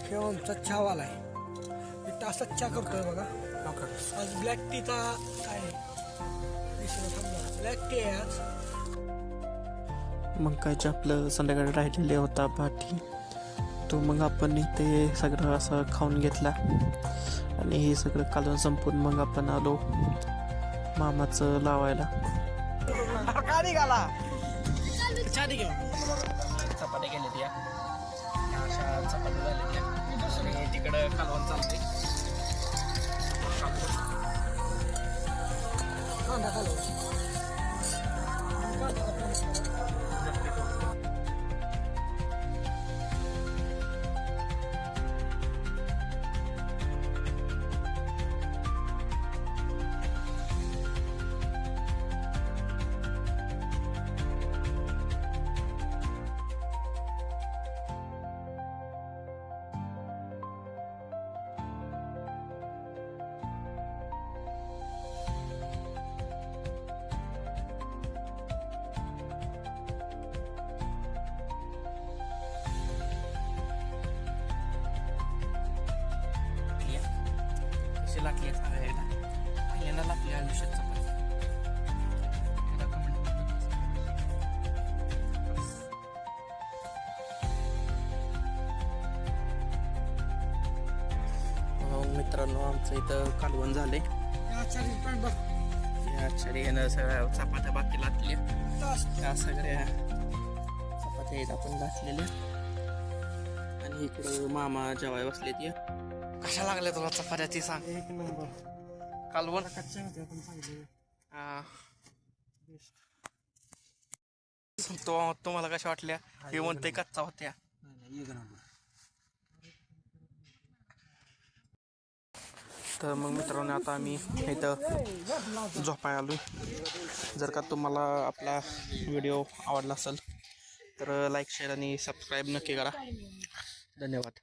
हे आमचा चहावाला आहे. इथं असा चहा करतोय बघा. आज ब्लॅक टीचा काय ब्लॅक टी आहे आज. मग काय जे आपलं संध्याकाळी राहिलेले होता पाठी तो मग आपण इथे सगळं असं खाऊन घेतला आणि हे सगळं कालवून संपून मग आपण आलो मामाचं लावायला. का निघाला चहा निघा. चपात्या गेल्या त्या अशा चपात्या झाल्या त्या आणि तिकडं कालवण चालते. लागली पहिल्यांदा लागली आयुष्यात चपाती. मित्रांनो आमचं इथं कालवण झालंय. आचार्यानं सगळ्या चपात्या बाकी लाटल्या. त्या सगळ्या चपात्या आहेत आपण घातलेल्या आणि इकडं मामा जेवाय बसले ती. कशा लागल्या तुला चपात्या ती सांग. एक नंबर कालवण कच्च्या होते आपण सांगितले. तुम्हाला कशा वाटल्या हे म्हणते कच्चा होत्या. एक नंबर. तर मग मित्रांनो आता आम्ही इथं झोपाय आलो. जर का तुम्हाला आपला व्हिडिओ आवडला असेल तर लाईक शेअर आणि सबस्क्राईब नक्की करा. धन्यवाद.